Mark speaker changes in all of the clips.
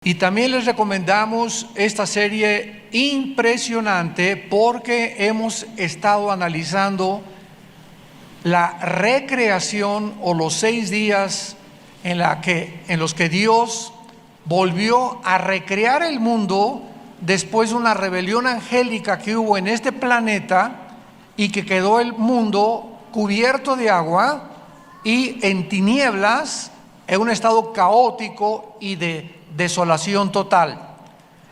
Speaker 1: Y también les recomendamos esta serie impresionante porque hemos estado analizando la recreación o los 6 días en los que Dios volvió a recrear el mundo después de una rebelión angélica que hubo en este planeta y que quedó el mundo cubierto de agua y en tinieblas, en un estado caótico y de desolación total.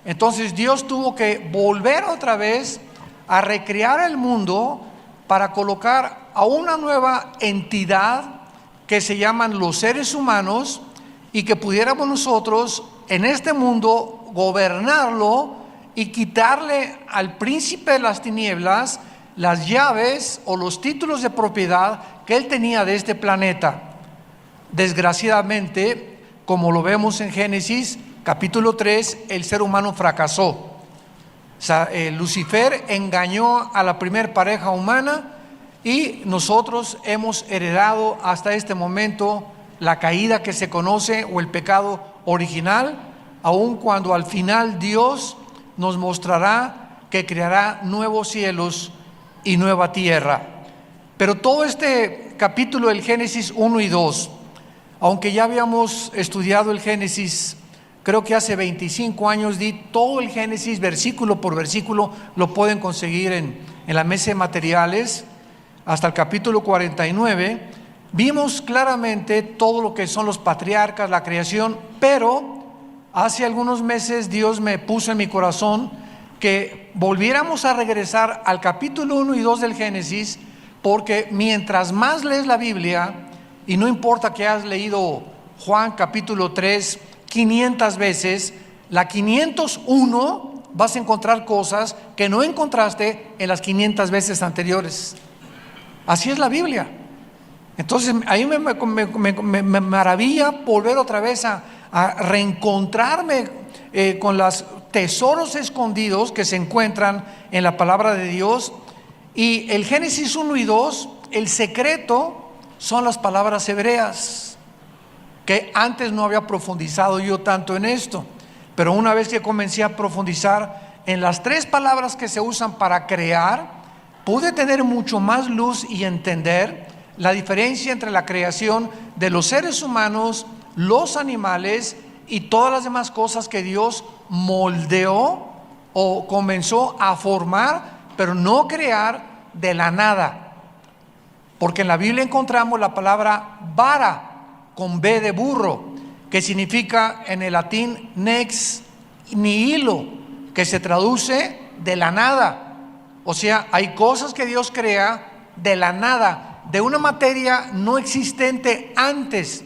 Speaker 1: Entonces Dios tuvo que volver otra vez a recrear el mundo para colocar a una nueva entidad que se llaman los seres humanos y que pudiéramos nosotros en este mundo gobernarlo y quitarle al príncipe de las tinieblas las llaves o los títulos de propiedad que él tenía de este planeta. Desgraciadamente, como lo vemos en Génesis capítulo 3, el ser humano fracasó. O sea, Lucifer engañó a la primer pareja humana y nosotros hemos heredado hasta este momento la caída que se conoce o el pecado original, aun cuando al final Dios nos mostrará que creará nuevos cielos y nueva tierra. Pero todo este capítulo del Génesis 1 y 2, aunque ya habíamos estudiado el Génesis, creo que hace 25 años, di todo el Génesis versículo por versículo, lo pueden conseguir en la mesa de materiales, hasta el capítulo 49, vimos claramente todo lo que son los patriarcas, la creación, pero hace algunos meses Dios me puso en mi corazón que volviéramos a regresar al capítulo 1 y 2 del Génesis, porque mientras más lees la Biblia, y no importa que hayas leído Juan capítulo 3 500 veces, la 501 vas a encontrar cosas que no encontraste en las 500 veces anteriores. Así es la Biblia. Entonces ahí me maravilla volver otra vez a reencontrarme con los tesoros escondidos que se encuentran en la palabra de Dios. Y el Génesis 1 y 2, el secreto son las palabras hebreas, que antes no había profundizado yo tanto en esto, pero una vez que comencé a profundizar en las 3 palabras que se usan para crear, pude tener mucho más luz y entender la diferencia entre la creación de los seres humanos, los animales y todas las demás cosas que Dios moldeó o comenzó a formar, pero no crear de la nada. Porque en la Biblia encontramos la palabra vara, con B de burro, que significa en el latín nex nihilo, que se traduce de la nada. O sea, hay cosas que Dios crea de la nada, de una materia no existente antes.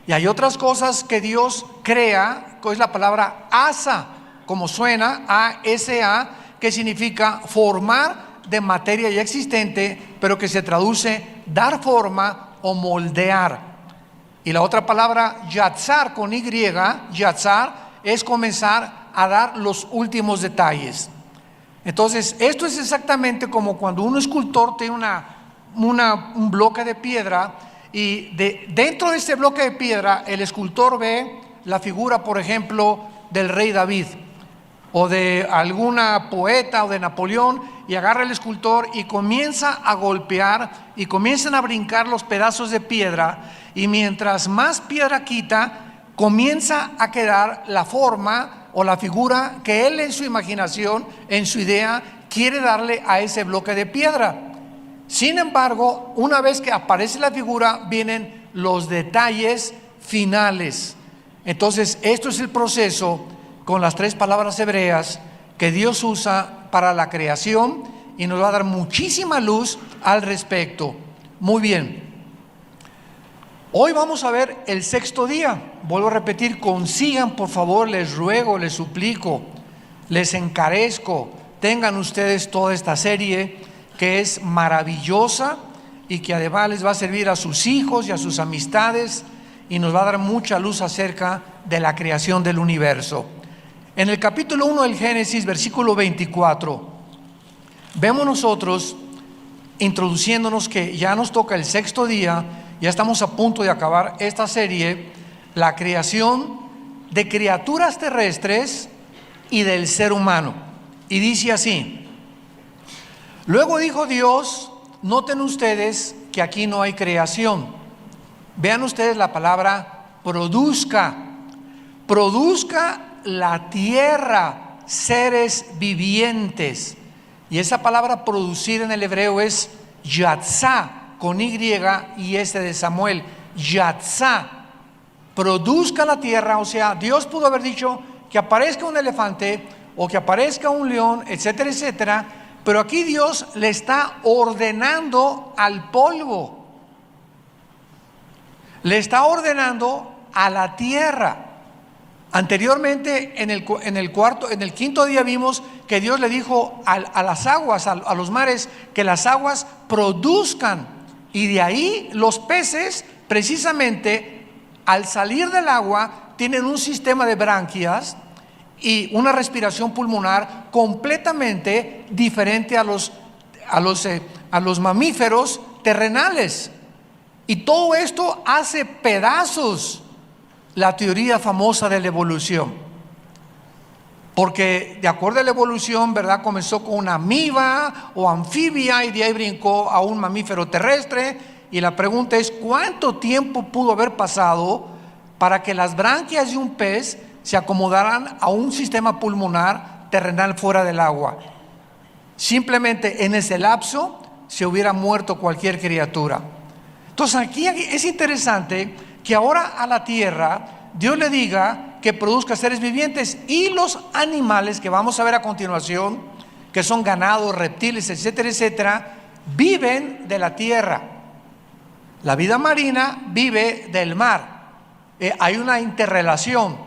Speaker 1: Y hay otras cosas que Dios crea, que es la palabra asa, como suena, A-S-A, que significa formar de materia ya existente, pero que se traduce dar forma o moldear. Y la otra palabra yatzar con Y, yatzar, es comenzar a dar los últimos detalles. Entonces esto es exactamente como cuando un escultor tiene un bloque de piedra y dentro de este bloque de piedra el escultor ve la figura, por ejemplo, del rey David o de alguna poeta o de Napoleón, y agarra el escultor y comienza a golpear y comienzan a brincar los pedazos de piedra, y mientras más piedra quita, comienza a quedar la forma o la figura que él en su imaginación, en su idea, quiere darle a ese bloque de piedra. Sin embargo, una vez que aparece la figura, vienen los detalles finales. Entonces, esto es el proceso con las 3 palabras hebreas que Dios usa para la creación, y nos va a dar muchísima luz al respecto. Muy bien. Hoy vamos a ver el 6º día. Vuelvo a repetir, consigan por favor, les ruego, les suplico, les encarezco, tengan ustedes toda esta serie que es maravillosa y que además les va a servir a sus hijos y a sus amistades, y nos va a dar mucha luz acerca de la creación del universo. En el capítulo 1 del Génesis, versículo 24, vemos nosotros introduciéndonos que ya nos toca el 6º día, ya estamos a punto de acabar esta serie, la creación de criaturas terrestres y del ser humano. Y dice así: luego dijo Dios, noten ustedes que aquí no hay creación. Vean ustedes la palabra produzca. Produzca la tierra seres vivientes. Y esa palabra producir en el hebreo es yatzá, con Y y S de Samuel. Yatzá. Produzca la tierra. O sea, Dios pudo haber dicho que aparezca un elefante o que aparezca un león, etcétera, etcétera. Pero aquí Dios le está ordenando al polvo. Le está ordenando a la tierra. Anteriormente en el quinto día vimos que Dios le dijo a las aguas, a los mares, que las aguas produzcan. Y de ahí los peces, precisamente, al salir del agua, tienen un sistema de branquias y una respiración pulmonar completamente diferente a los mamíferos terrenales. Y todo esto hace pedazos la teoría famosa de la evolución. Porque de acuerdo a la evolución, ¿verdad?, comenzó con una amiba o anfibia y de ahí brincó a un mamífero terrestre. Y la pregunta es, ¿cuánto tiempo pudo haber pasado para que las branquias de un pez se acomodaran a un sistema pulmonar terrenal fuera del agua? Simplemente en ese lapso se hubiera muerto cualquier criatura. Entonces aquí es interesante que ahora a la tierra Dios le diga que produzca seres vivientes, y los animales que vamos a ver a continuación, que son ganados, reptiles, etcétera, etcétera, viven de la tierra. La vida marina vive del mar. Hay una interrelación.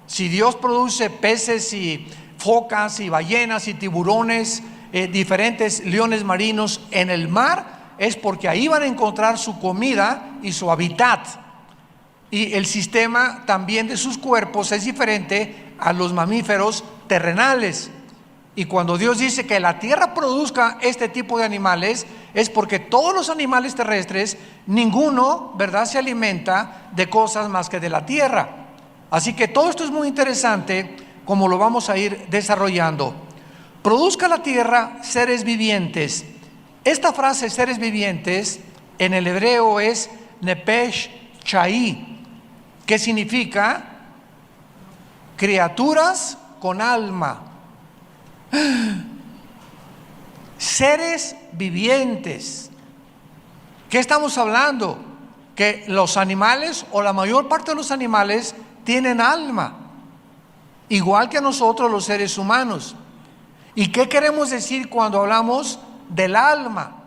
Speaker 1: Si Dios produce peces y focas y ballenas y tiburones, diferentes leones marinos en el mar, es porque ahí van a encontrar su comida y su hábitat. Y el sistema también de sus cuerpos es diferente a los mamíferos terrenales. Y cuando Dios dice que la tierra produzca este tipo de animales, es porque todos los animales terrestres, ninguno, ¿verdad?, se alimenta de cosas más que de la tierra. Así que todo esto es muy interesante, como lo vamos a ir desarrollando. Produzca la tierra seres vivientes. Esta frase, seres vivientes, en el hebreo es nepesh chai, que significa criaturas con alma. Seres vivientes. ¿Qué estamos hablando? Que los animales, o la mayor parte de los animales, tienen alma, igual que nosotros los seres humanos. ¿Y qué queremos decir cuando hablamos del alma?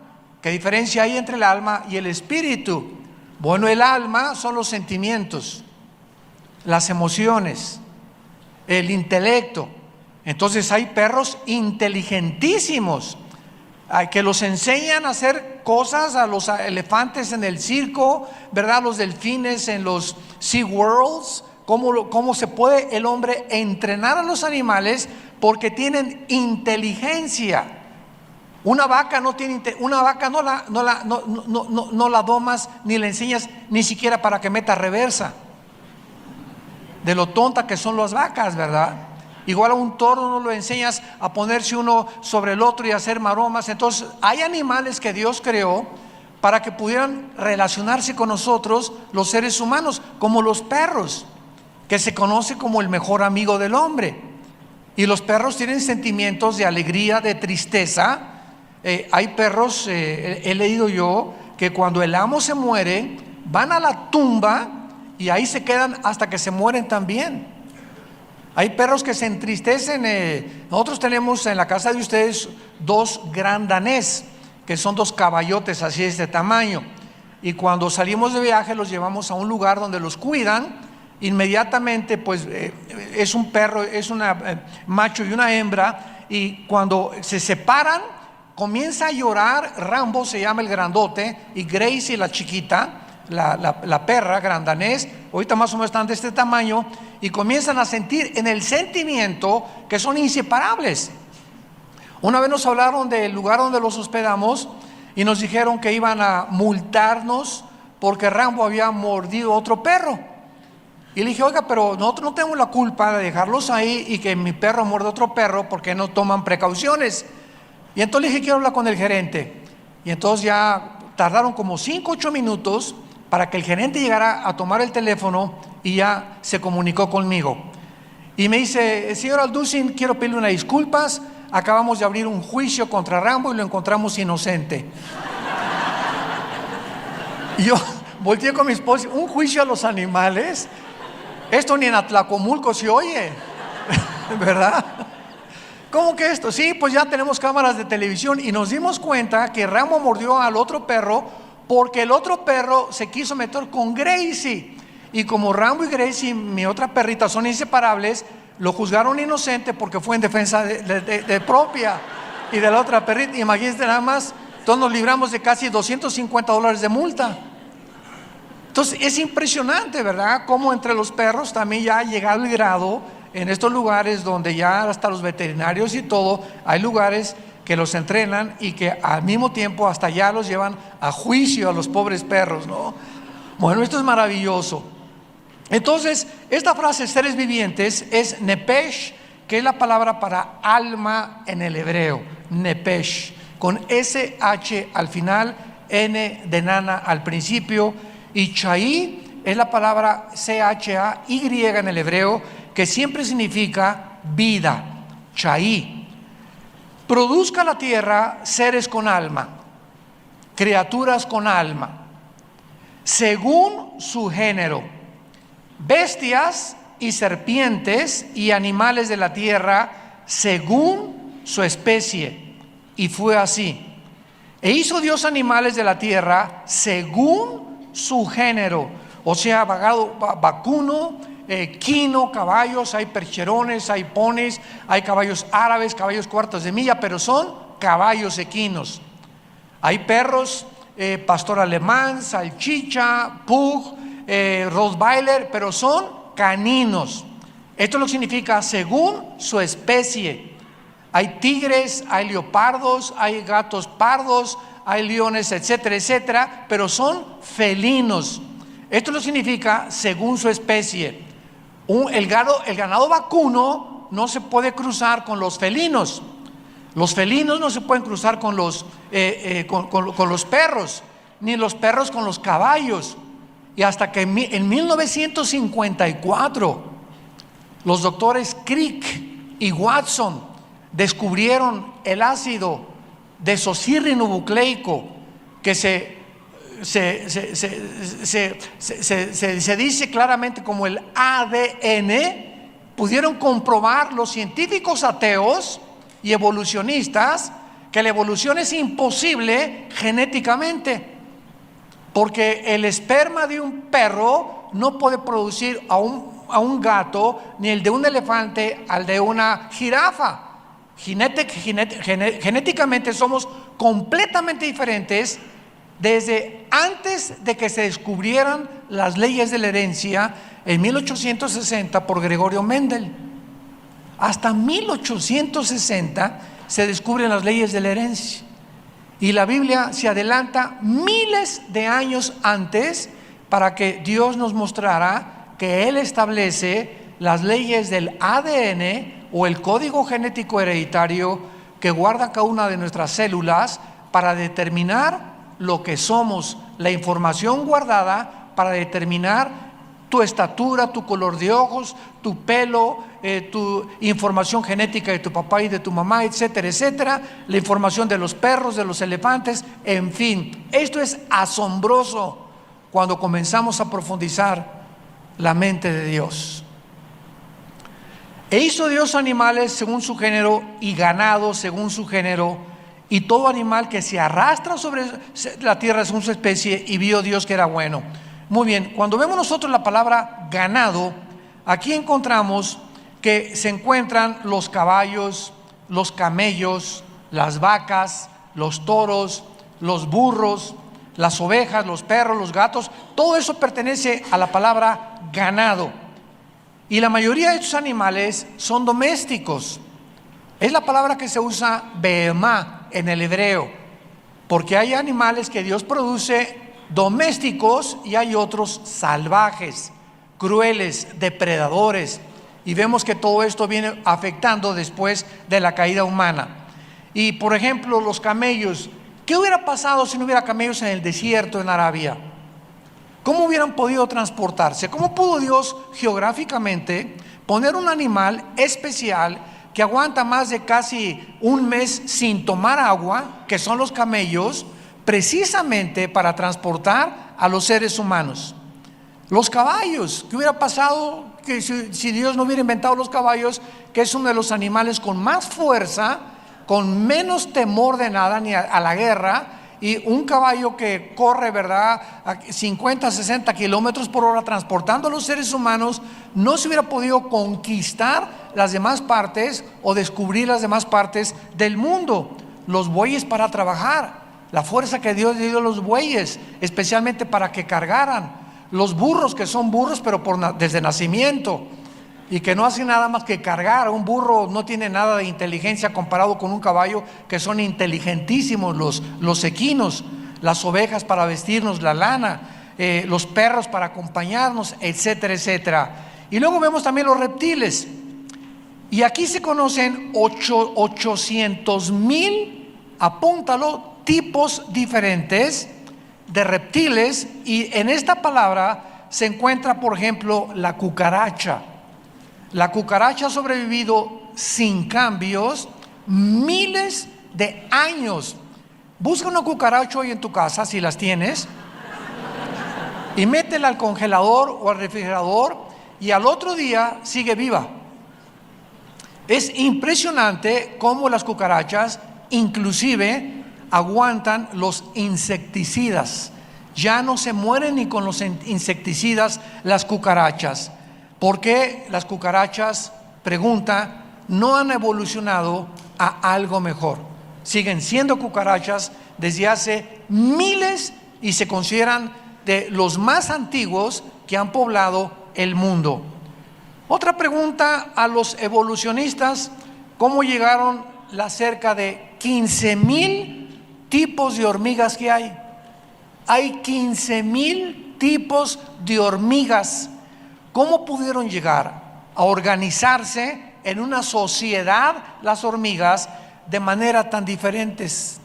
Speaker 1: ¿Qué diferencia hay entre el alma y el espíritu? Bueno, el alma son los sentimientos, las emociones, el intelecto. Entonces hay perros inteligentísimos que los enseñan a hacer cosas, a los elefantes en el circo, ¿verdad?, los delfines en los Sea Worlds. Cómo se puede el hombre entrenar a los animales, porque tienen inteligencia. Una vaca no tiene una vaca no la domas ni le enseñas ni siquiera para que meta reversa, de lo tonta que son las vacas, ¿verdad? Igual a un toro no lo enseñas a ponerse uno sobre el otro y hacer maromas. Entonces hay animales que Dios creó para que pudieran relacionarse con nosotros, los seres humanos, como los perros, que se conoce como el mejor amigo del hombre. Y los perros tienen sentimientos de alegría, de tristeza. Hay perros, he leído yo, que cuando el amo se muere, van a la tumba y ahí se quedan hasta que se mueren también. Hay perros que se entristecen. Nosotros tenemos en la casa de ustedes 2 gran danés, que son 2 caballotes así de este tamaño. Y cuando salimos de viaje los llevamos a un lugar donde los cuidan. Inmediatamente pues es un perro, es un macho y una hembra, y cuando se separan comienza a llorar. Rambo se llama el grandote y Gracie la chiquita, la perra grandanés, ahorita más o menos están de este tamaño, y comienzan a sentir en el sentimiento que son inseparables. Una vez nos hablaron del lugar donde los hospedamos y nos dijeron que iban a multarnos porque Rambo había mordido a otro perro. Y le dije, oiga, pero nosotros no tenemos la culpa de dejarlos ahí y que mi perro muerde a otro perro porque no toman precauciones. Y entonces le dije, quiero hablar con el gerente. Y entonces ya tardaron como 5 o 8 minutos para que el gerente llegara a tomar el teléfono y ya se comunicó conmigo. Y me dice, señor Alducin, quiero pedirle unas disculpas. Acabamos de abrir un juicio contra Rambo y lo encontramos inocente. Y yo volteé con mi esposa, ¿un juicio a los animales? Esto ni en Atlacomulco se oye, ¿verdad? ¿Cómo que esto? Sí, pues ya tenemos cámaras de televisión y nos dimos cuenta que Rambo mordió al otro perro porque el otro perro se quiso meter con Gracie. Y como Rambo y Gracie, mi otra perrita, son inseparables, lo juzgaron inocente porque fue en defensa de propia y de la otra perrita. Imagínense nada más, entonces nos libramos de casi $250 de multa. Entonces es impresionante, ¿verdad? Cómo entre los perros también ya ha llegado el grado en estos lugares donde ya hasta los veterinarios y todo, hay lugares que los entrenan y que al mismo tiempo hasta ya los llevan a juicio a los pobres perros, ¿no? Bueno, esto es maravilloso. Entonces, esta frase seres vivientes es nepesh, que es la palabra para alma en el hebreo, nepesh, con SH al final, N de nana al principio, y chaí es la palabra CHAY en el hebreo, que siempre significa vida, chaí. Produzca la tierra seres con alma, criaturas con alma, según su género, bestias y serpientes y animales de la tierra según su especie. Y fue así. E hizo Dios animales de la tierra según su género, o sea, vacuno, quino, caballos, hay percherones, hay ponis, hay caballos árabes, caballos cuartos de milla, pero son caballos equinos. Hay perros, pastor alemán, salchicha, pug, rottweiler, pero son caninos. Esto lo significa según su especie. Hay tigres, hay leopardos, hay gatos pardos, hay leones, etcétera, etcétera, pero son felinos. Esto lo significa según su especie. El ganado vacuno no se puede cruzar con los felinos. Los felinos no se pueden cruzar con los perros, ni los perros con los caballos. Y hasta que en 1954 los doctores Crick y Watson descubrieron el ácido desoxirribonucleico, que se dice claramente como el ADN. Pudieron comprobar los científicos ateos y evolucionistas que la evolución es imposible genéticamente, porque el esperma de un perro no puede producir a un gato, ni el de un elefante al de una jirafa. Genéticamente somos completamente diferentes desde antes de que se descubrieran las leyes de la herencia en 1860 por Gregorio Mendel. Hasta 1860 se descubren las leyes de la herencia, y la Biblia se adelanta miles de años antes para que Dios nos mostrara que Él establece las leyes del ADN o el código genético hereditario que guarda cada una de nuestras células para determinar lo que somos, la información guardada para determinar tu estatura, tu color de ojos, tu pelo, tu información genética de tu papá y de tu mamá, etcétera, etcétera, la información de los perros, de los elefantes, en fin. Esto es asombroso cuando comenzamos a profundizar la mente de Dios. E hizo Dios animales según su género y ganado según su género y todo animal que se arrastra sobre la tierra según su especie, y vio Dios que era bueno. Muy bien, cuando vemos nosotros la palabra ganado, aquí encontramos que se encuentran los caballos, los camellos, las vacas, los toros, los burros, las ovejas, los perros, los gatos. Todo eso pertenece a la palabra ganado. Y la mayoría de estos animales son domésticos. Es la palabra que se usa behemá en el hebreo, porque hay animales que Dios produce domésticos y hay otros salvajes. crueles, depredadores. Y vemos que todo esto viene afectando después de la caída humana. Y por ejemplo, los camellos. ¿Qué hubiera pasado si no hubiera camellos en el desierto en Arabia? ¿Cómo hubieran podido transportarse? ¿Cómo pudo Dios geográficamente poner un animal especial que aguanta más de casi un mes sin tomar agua, que son los camellos, precisamente para transportar a los seres humanos? Los caballos. ¿Qué hubiera pasado que si Dios no hubiera inventado los caballos, que es uno de los animales con más fuerza, con menos temor de nada, ni a la guerra? Y un caballo que corre, ¿verdad?, a 50, 60 kilómetros por hora transportando a los seres humanos, no se hubiera podido conquistar las demás partes o descubrir las demás partes del mundo. Los bueyes para trabajar, la fuerza que Dios le dio a los bueyes, especialmente para que cargaran. Los burros, que son burros pero desde nacimiento, y que no hacen nada más que cargar. Un burro no tiene nada de inteligencia comparado con un caballo, que son inteligentísimos. Los equinos, las ovejas para vestirnos la lana, los perros para acompañarnos, etcétera, etcétera. Y luego vemos también los reptiles. Y aquí se conocen 800,000, apúntalo, tipos diferentes de reptiles. Y en esta palabra se encuentra, por ejemplo, la cucaracha. La cucaracha ha sobrevivido sin cambios miles de años. Busca una cucaracha hoy en tu casa, si las tienes, y métela al congelador o al refrigerador, y al otro día sigue viva. Es impresionante cómo las cucarachas inclusive aguantan los insecticidas. Ya no se mueren ni con los insecticidas las cucarachas. ¿Por qué las cucarachas, pregunta, no han evolucionado a algo mejor? Siguen siendo cucarachas desde hace miles y se consideran de los más antiguos que han poblado el mundo. Otra pregunta a los evolucionistas: ¿cómo llegaron las cerca de 15,000 tipos de hormigas que hay? Hay 15,000 tipos de hormigas. ¿Cómo pudieron llegar a organizarse en una sociedad las hormigas de manera tan diferentes?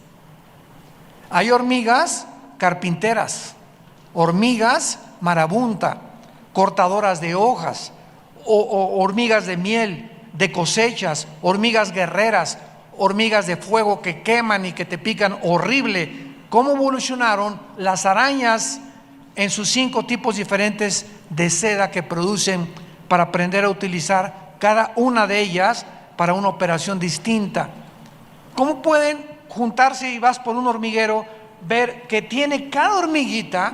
Speaker 1: Hay hormigas carpinteras, hormigas marabunta, cortadoras de hojas, o hormigas de miel, de cosechas, hormigas guerreras, hormigas de fuego que queman y que te pican horrible. ¿Cómo evolucionaron las arañas en sus 5 tipos diferentes de seda que producen para aprender a utilizar cada una de ellas para una operación distinta? ¿Cómo pueden juntarse y vas por un hormiguero, ver que tiene cada hormiguita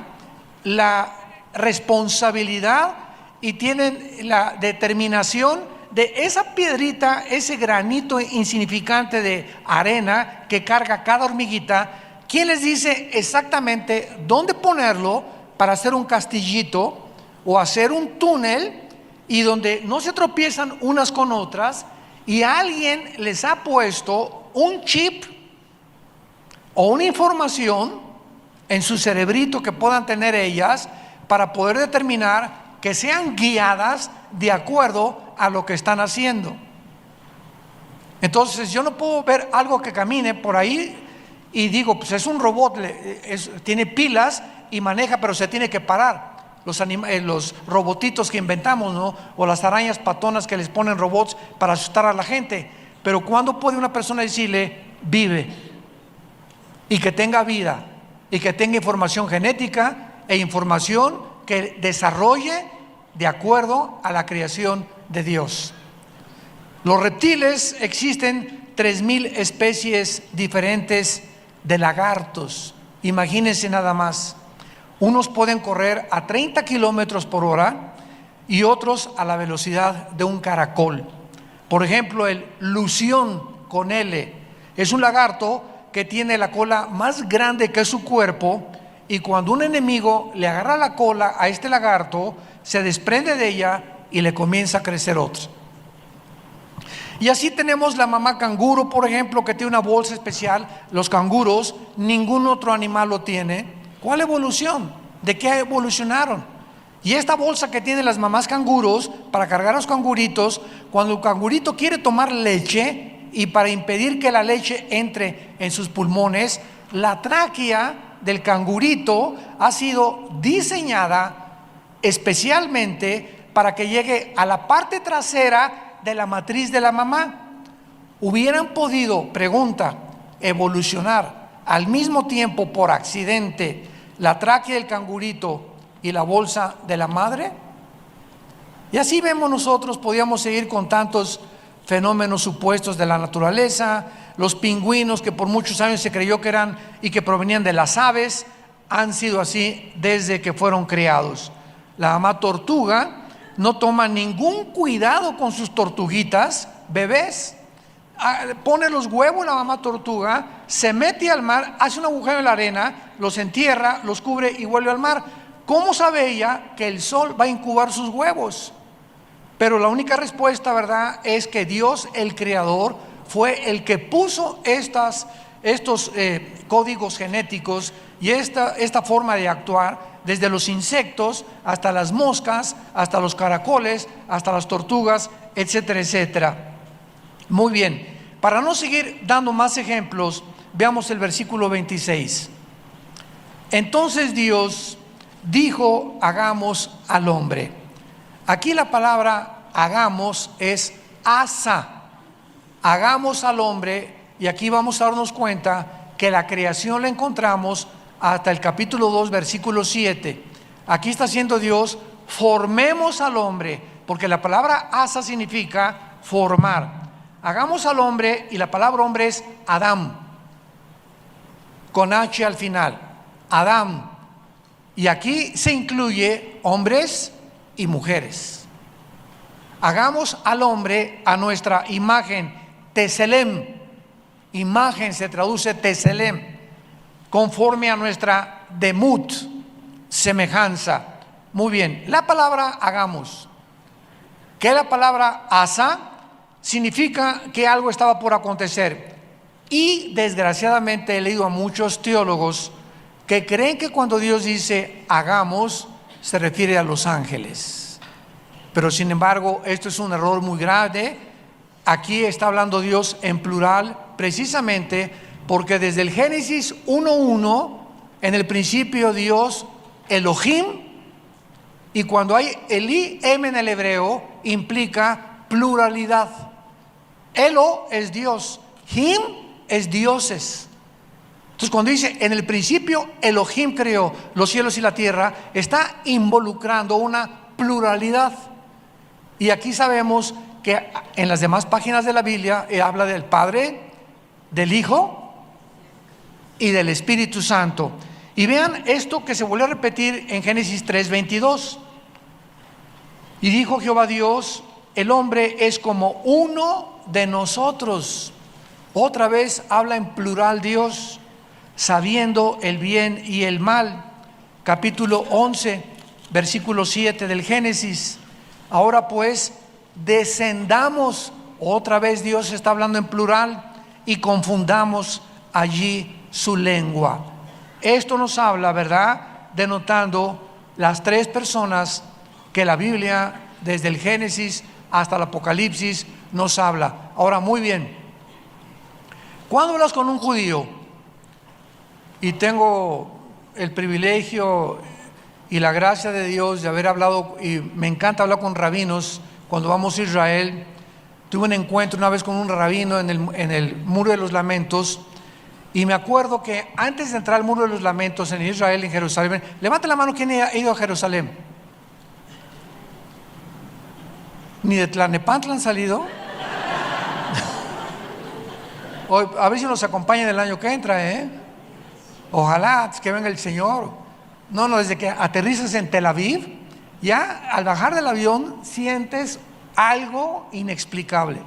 Speaker 1: la responsabilidad y tienen la determinación de esa piedrita, ese granito insignificante de arena que carga cada hormiguita? ¿Quién les dice exactamente dónde ponerlo para hacer un castillito o hacer un túnel, y donde no se tropiezan unas con otras? Y alguien les ha puesto un chip o una información en su cerebrito que puedan tener ellas para poder determinar que sean guiadas de acuerdo a lo que están haciendo. Entonces yo no puedo ver algo que camine por ahí y digo, pues es un robot, tiene pilas y maneja, pero se tiene que parar. Los robotitos que inventamos, ¿no? O las arañas patonas que les ponen robots para asustar a la gente. Pero ¿cuándo puede una persona decirle vive y que tenga vida y que tenga información genética e información que desarrolle de acuerdo a la creación de Dios? Los reptiles, existen 3,000 especies diferentes de lagartos. Imagínense nada más. Unos pueden correr a 30 kilómetros por hora y otros a la velocidad de un caracol. Por ejemplo, el lución con L es un lagarto que tiene la cola más grande que su cuerpo, y cuando un enemigo le agarra la cola a este lagarto, se desprende de ella y le comienza a crecer otra. Y así tenemos la mamá canguro, por ejemplo, que tiene una bolsa especial. Los canguros, ningún otro animal lo tiene. ¿Cuál evolución? ¿De qué evolucionaron? Y esta bolsa que tienen las mamás canguros para cargar a los canguritos, cuando el cangurito quiere tomar leche y para impedir que la leche entre en sus pulmones, la tráquea del cangurito ha sido diseñada especialmente para que llegue a la parte trasera de la matriz de la mamá. ¿Hubieran podido, pregunta, evolucionar al mismo tiempo por accidente la tráquea del cangurito y la bolsa de la madre? Y así vemos nosotros, podíamos seguir con tantos fenómenos supuestos de la naturaleza. Los pingüinos, que por muchos años se creyó que eran y que provenían de las aves, han sido así desde que fueron creados. La mamá tortuga no toma ningún cuidado con sus tortuguitas bebés. Pone los huevos la mamá tortuga, se mete al mar, hace un agujero en la arena, los entierra, los cubre y vuelve al mar. ¿Cómo sabe ella que el sol va a incubar sus huevos? Pero la única respuesta, ¿verdad?, es que Dios, el creador, fue el que puso estos códigos genéticos y esta forma de actuar, desde los insectos hasta las moscas, hasta los caracoles, hasta las tortugas, etcétera, etcétera. Muy bien, para no seguir dando más ejemplos, veamos el versículo 26. Entonces Dios dijo: hagamos al hombre. Aquí la palabra hagamos es asa. Hagamos al hombre, y aquí vamos a darnos cuenta que la creación la encontramos hasta el capítulo 2, versículo 7. Aquí está haciendo Dios: formemos al hombre, porque la palabra asa significa formar. Hagamos al hombre, y la palabra hombre es Adam, con H al final, Adam. Y aquí se incluye hombres y mujeres. Hagamos al hombre a nuestra imagen, Teselem. Imagen se traduce Teselem, conforme a nuestra demut, semejanza. Muy bien, la palabra hagamos, que la palabra asa, significa que algo estaba por acontecer. Y desgraciadamente he leído a muchos teólogos que creen que cuando Dios dice hagamos, se refiere a los ángeles. Pero sin embargo, esto es un error muy grave. Aquí está hablando Dios en plural, precisamente porque desde el Génesis 1:1, en el principio Dios, Elohim, y cuando hay Eli, en el hebreo, implica pluralidad. Elo es Dios, Him es dioses. Entonces cuando dice en el principio Elohim creó los cielos y la tierra, está involucrando una pluralidad. Y aquí sabemos que en las demás páginas de la Biblia habla del Padre, del Hijo y del Espíritu Santo. Y vean esto que se vuelve a repetir en Génesis 3:22. Y dijo Jehová Dios: el hombre es como uno de nosotros. Otra vez habla en plural Dios, sabiendo el bien y el mal. Capítulo 11, versículo 7 del Génesis. Ahora pues, descendamos. Otra vez Dios está hablando en plural, y confundamos allí su lengua. Esto nos habla, ¿verdad?, denotando las tres personas que la Biblia, desde el Génesis hasta el Apocalipsis, nos habla. Ahora, muy bien, cuando hablas con un judío, y tengo el privilegio y la gracia de Dios de haber hablado, y me encanta hablar con rabinos cuando vamos a Israel. Tuve un encuentro una vez con un rabino en el Muro de los Lamentos, y me acuerdo que antes de entrar al Muro de los Lamentos en Israel, en Jerusalén, levanta la mano, ¿quién ha ido a Jerusalén? ¿Ni de Tlalnepantla han salido? A ver si nos acompañan el año que entra, Ojalá que venga el Señor. No, desde que aterrizas en Tel Aviv, ya al bajar del avión sientes algo inexplicable.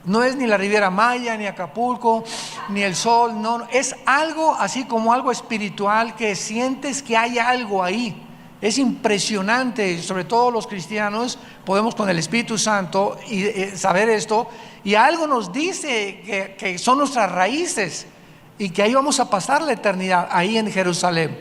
Speaker 1: No es ni la Riviera Maya, ni Acapulco, ni el sol, no, es algo así como algo espiritual, que sientes que hay algo ahí. Es impresionante. Sobre todo los cristianos podemos con el Espíritu Santo y saber esto, y algo nos dice que son nuestras raíces y que ahí vamos a pasar la eternidad, ahí en Jerusalén.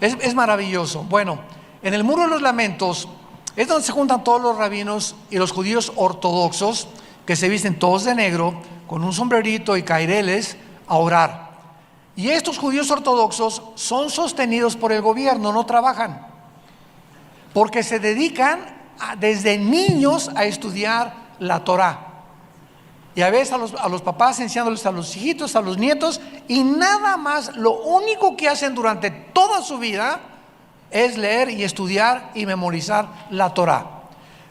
Speaker 1: Es maravilloso. Bueno, en el Muro de los Lamentos es donde se juntan todos los rabinos y los judíos ortodoxos, que se visten todos de negro, con un sombrerito y caireles, a orar. Y estos judíos ortodoxos son sostenidos por el gobierno, no trabajan, porque se dedican desde niños a estudiar la Torá. Y a veces a los papás enseñándoles a los hijitos, a los nietos, y nada más, lo único que hacen durante toda su vida es leer y estudiar y memorizar la Torá.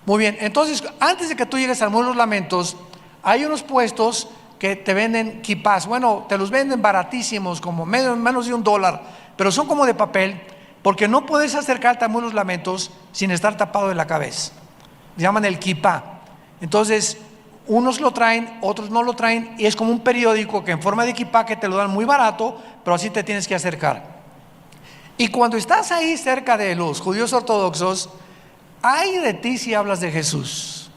Speaker 1: Muy bien, entonces antes de que tú llegues al Muro de los Lamentos, hay unos puestos que te venden kipás. Bueno, te los venden baratísimos, como menos de $1, pero son como de papel, porque no puedes acercarte al Muro de los Lamentos sin estar tapado de la cabeza. Le llaman el kipá. Entonces unos lo traen, otros no lo traen, y es como un periódico que en forma de kipá, que te lo dan muy barato, pero así te tienes que acercar. Y cuando estás ahí cerca de los judíos ortodoxos, ay de ti si hablas de Jesús,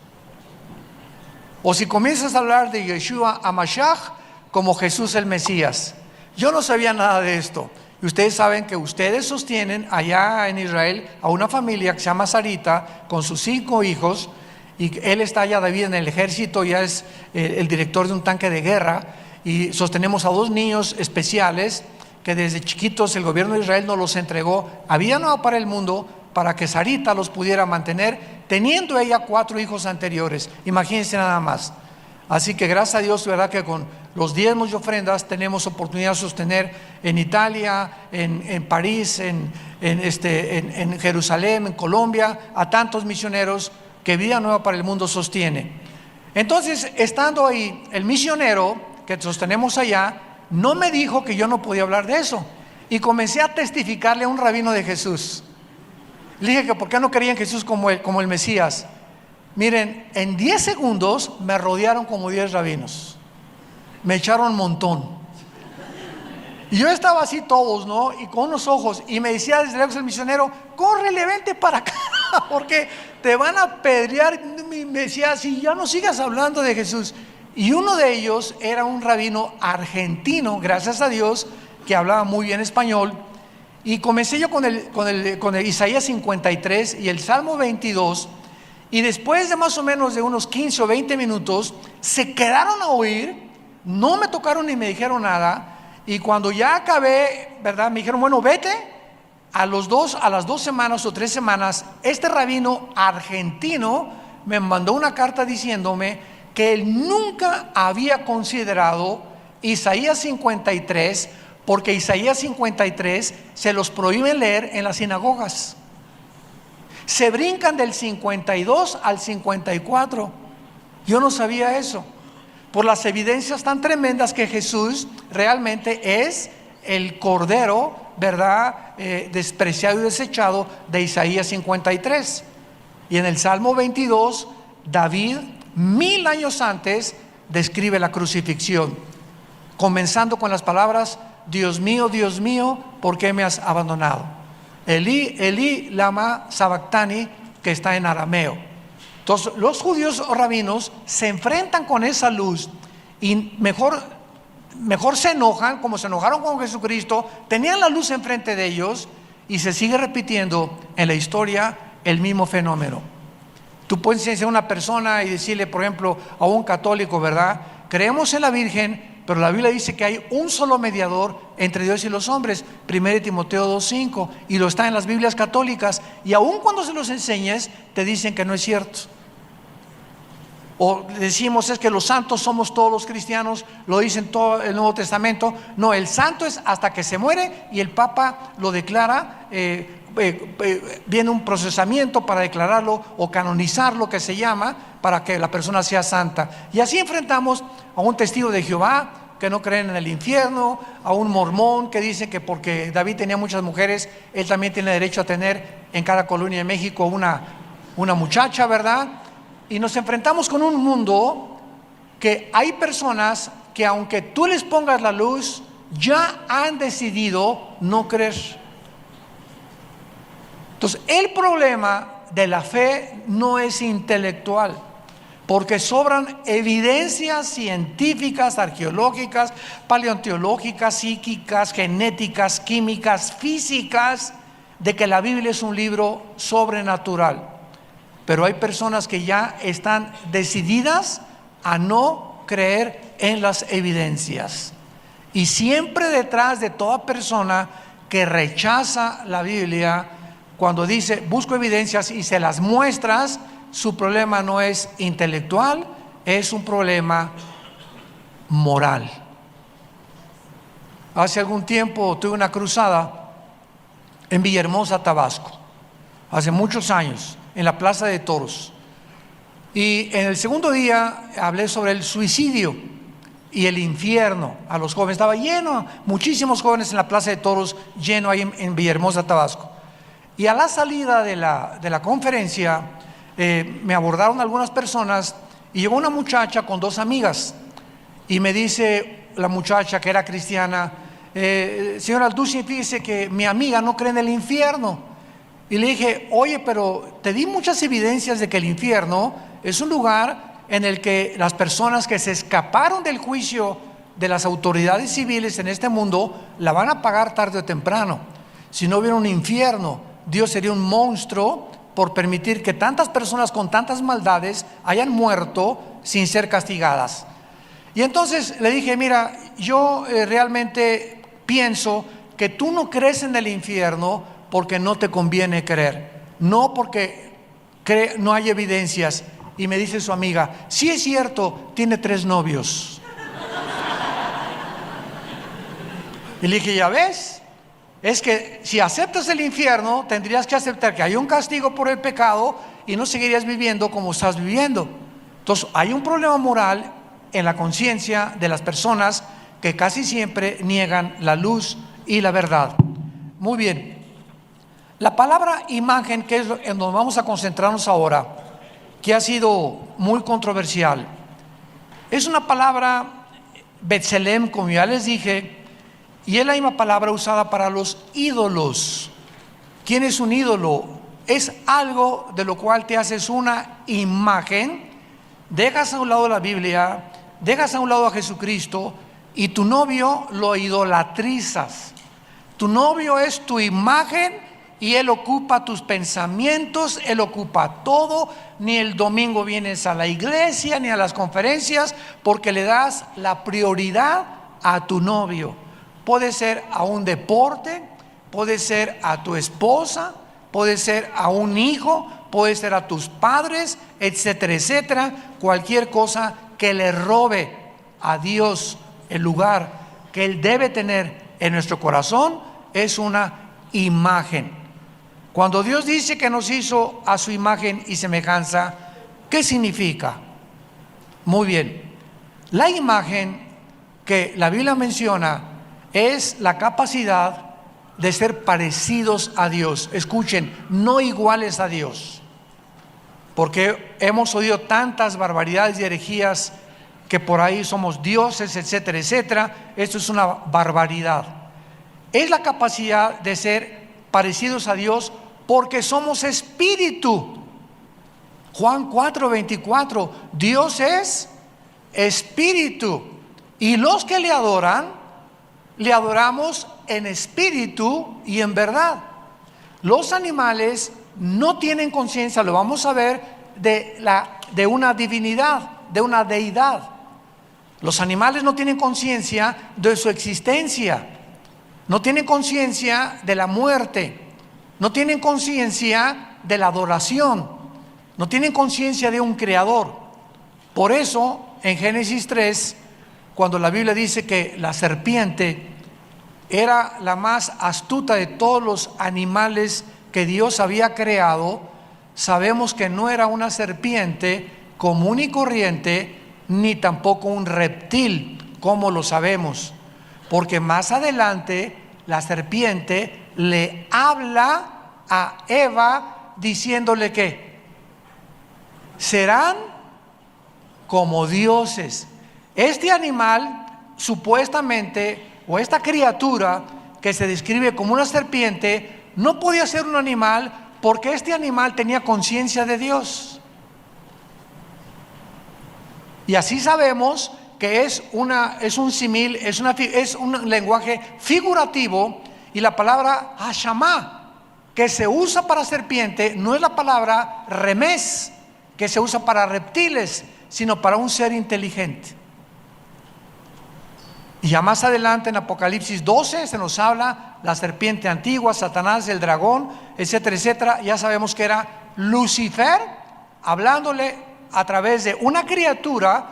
Speaker 1: o si comienzas a hablar de Yeshua HaMashiach como Jesús el Mesías. Yo no sabía nada de esto, y ustedes saben que ustedes sostienen allá en Israel a una familia que se llama Sarita, con sus 5 hijos, y él está allá, David, en el ejército, ya es el director de un tanque de guerra, y sostenemos a 2 niños especiales que desde chiquitos el gobierno de Israel nos los entregó a Vida Nueva para el Mundo, para que Sarita los pudiera mantener, teniendo ella 4 hijos anteriores. Imagínense nada más. Así que gracias a Dios, verdad, que con los diezmos y ofrendas tenemos oportunidad de sostener en Italia, en París, en Jerusalén, en Colombia, a tantos misioneros que Vida Nueva para el Mundo sostiene. Entonces, estando ahí, el misionero que sostenemos allá no me dijo que yo no podía hablar de eso, y comencé a testificarle a un rabino de Jesús. Le dije que por qué no creía en Jesús como el Mesías. Miren, en 10 segundos me rodearon como 10 rabinos, me echaron un montón, y yo estaba así todos, ¿no? Y con unos ojos, y me decía desde lejos el misionero: córrele, vente para acá, porque te van a apedrear. Me decía: si ya no sigas hablando de Jesús. Y uno de ellos era un rabino argentino, gracias a Dios, que hablaba muy bien español. Y comencé yo con el Isaías 53 y el Salmo 22, y después de más o menos de unos 15 o 20 minutos se quedaron a oír, no me tocaron ni me dijeron nada. Y cuando ya acabé, ¿verdad?, me dijeron: bueno, vete. A las 2 semanas o 3 semanas, este rabino argentino me mandó una carta diciéndome que él nunca había considerado Isaías 53, porque Isaías 53 se los prohíben leer en las sinagogas. Se brincan del 52 al 54. Yo no sabía eso, por las evidencias tan tremendas que Jesús realmente es el Cordero, ¿verdad?, despreciado y desechado de Isaías 53. Y en el Salmo 22, David, 1000 años antes, describe la crucifixión, comenzando con las palabras: Dios mío, ¿por qué me has abandonado? Elí, Elí, lama sabactani, que está en arameo. Entonces los judíos o rabinos se enfrentan con esa luz, y mejor se enojan, como se enojaron con Jesucristo. Tenían la luz enfrente de ellos, y se sigue repitiendo en la historia el mismo fenómeno. Tú puedes enseñar a una persona y decirle, por ejemplo, a un católico, ¿verdad?, creemos en la Virgen, pero la Biblia dice que hay un solo mediador entre Dios y los hombres, 1 Timoteo 2:5, y lo está en las Biblias católicas, y aun cuando se los enseñes, te dicen que no es cierto. O decimos: es que los santos somos todos los cristianos, lo dicen todo el Nuevo Testamento. No, el santo es hasta que se muere, y el Papa lo declara, viene un procesamiento para declararlo o canonizarlo, que se llama, para que la persona sea santa. Y así enfrentamos a un testigo de Jehová que no creen en el infierno, a un mormón que dice que porque David tenía muchas mujeres, él también tiene derecho a tener en cada colonia de México una muchacha, ¿verdad? Y nos enfrentamos con un mundo que hay personas que, aunque tú les pongas la luz, ya han decidido no creer. Entonces, el problema de la fe no es intelectual, porque sobran evidencias científicas, arqueológicas, paleontológicas, psíquicas, genéticas, químicas, físicas, de que la Biblia es un libro sobrenatural, pero hay personas que ya están decididas a no creer en las evidencias. Y siempre detrás de toda persona que rechaza la Biblia, cuando dice busco evidencias y se las muestras, su problema no es intelectual, es un problema moral. Hace algún tiempo tuve una cruzada en Villahermosa, Tabasco, hace muchos años, en la Plaza de Toros. Y en el segundo día hablé sobre el suicidio y el infierno a los jóvenes. Estaba lleno, muchísimos jóvenes en la Plaza de Toros, lleno ahí en Villahermosa, Tabasco. Y a la salida de la conferencia me abordaron algunas personas y llegó una muchacha con dos amigas y me dice la muchacha, que era cristiana, señora Alducin, fíjese que mi amiga no cree en el infierno. Y le dije, oye, pero te di muchas evidencias de que el infierno es un lugar en el que las personas que se escaparon del juicio de las autoridades civiles en este mundo la van a pagar tarde o temprano. Si no hubiera un infierno, Dios sería un monstruo por permitir que tantas personas con tantas maldades hayan muerto sin ser castigadas. Y entonces le dije, mira, yo realmente pienso que tú no crees en el infierno porque no te conviene creer, no porque no hay evidencias. Y me dice su amiga, sí es cierto, tiene 3 novios. Y le dije, ya ves, es que si aceptas el infierno, tendrías que aceptar que hay un castigo por el pecado y no seguirías viviendo como estás viviendo. Entonces hay un problema moral en la conciencia de las personas que casi siempre niegan la luz y la verdad. Muy bien, la palabra imagen, que es en donde vamos a concentrarnos ahora, que ha sido muy controversial, es una palabra Betselem, como ya les dije, y es la misma palabra usada para los ídolos. ¿Quién es un ídolo? Es algo de lo cual te haces una imagen, dejas a un lado la Biblia, dejas a un lado a Jesucristo y tu novio lo idolatrizas. Tu novio es tu imagen y él ocupa tus pensamientos, él ocupa todo. Ni el domingo vienes a la iglesia ni a las conferencias porque le das la prioridad a tu novio. Puede ser a un deporte, puede ser a tu esposa, puede ser a un hijo, puede ser a tus padres, etcétera, etcétera. Cualquier cosa que le robe a Dios el lugar que Él debe tener en nuestro corazón es una imagen. Cuando Dios dice que nos hizo a su imagen y semejanza, ¿qué significa? Muy bien, la imagen que la Biblia menciona es la capacidad de ser parecidos a Dios. Escuchen, no iguales a Dios, porque hemos oído tantas barbaridades y herejías que por ahí somos dioses, etcétera, etcétera. Esto es una barbaridad. Es la capacidad de ser parecidos a Dios porque somos espíritu. Juan 4:24, Dios es espíritu y los que le adoran, le adoramos en espíritu y en verdad. Los animales no tienen conciencia, lo vamos a ver, de una divinidad, de una deidad. Los animales no tienen conciencia de su existencia, no tienen conciencia de la muerte, no tienen conciencia de la adoración, no tienen conciencia de un creador. Por eso en Génesis 3, cuando la Biblia dice que la serpiente era la más astuta de todos los animales que Dios había creado, sabemos que no era una serpiente común y corriente, ni tampoco un reptil, como lo sabemos, porque más adelante la serpiente le habla a Eva diciéndole que serán como dioses. Este animal supuestamente, o esta criatura que se describe como una serpiente, no podía ser un animal porque este animal tenía conciencia de Dios. Y así sabemos que es un símil, es un lenguaje figurativo, y la palabra Hashamá que se usa para serpiente no es la palabra remes, que se usa para reptiles, sino para un ser inteligente. Y ya más adelante en Apocalipsis 12 se nos habla la serpiente antigua, Satanás, el dragón, etcétera, etcétera. Ya sabemos que era Lucifer, hablándole a través de una criatura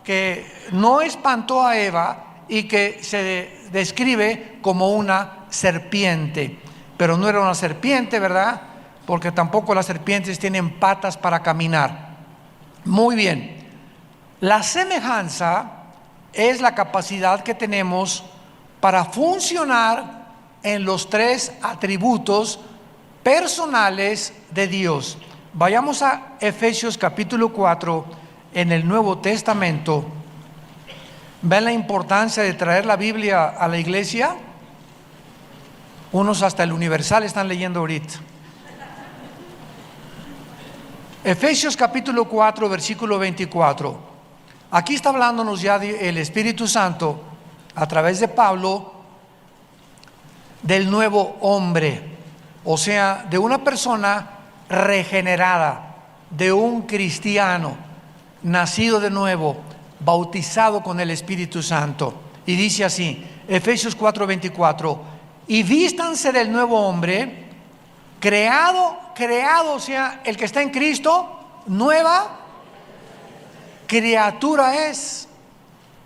Speaker 1: que no espantó a Eva y que se describe como una serpiente. Pero no era una serpiente, ¿verdad? Porque tampoco las serpientes tienen patas para caminar. Muy bien. La semejanza es la capacidad que tenemos para funcionar en los tres atributos personales de Dios. Vayamos a Efesios capítulo 4 en el Nuevo Testamento. ¿Ven la importancia de traer la Biblia a la iglesia? Unos hasta el Universal están leyendo ahorita. Efesios capítulo 4, versículo 24. Aquí está hablándonos ya el Espíritu Santo a través de Pablo del nuevo hombre, o sea, de una persona regenerada, de un cristiano nacido de nuevo, bautizado con el Espíritu Santo. Y dice así, Efesios 4:24, y vístanse del nuevo hombre, creado, o sea, el que está en Cristo, nueva criatura es.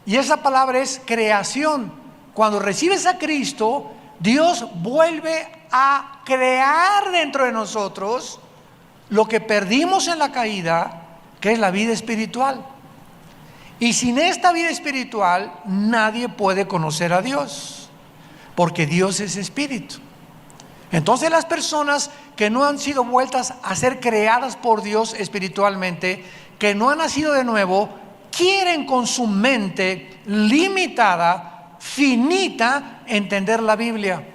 Speaker 1: Y esa palabra es creación. Cuando recibes a Cristo, Dios vuelve a crear dentro de nosotros lo que perdimos en la caída, que es la vida espiritual. Y sin esta vida espiritual nadie puede conocer a Dios, porque Dios es espíritu. Entonces las personas que no han sido vueltas a ser creadas por Dios espiritualmente, que no han nacido de nuevo, quieren con su mente limitada, finita, entender la Biblia.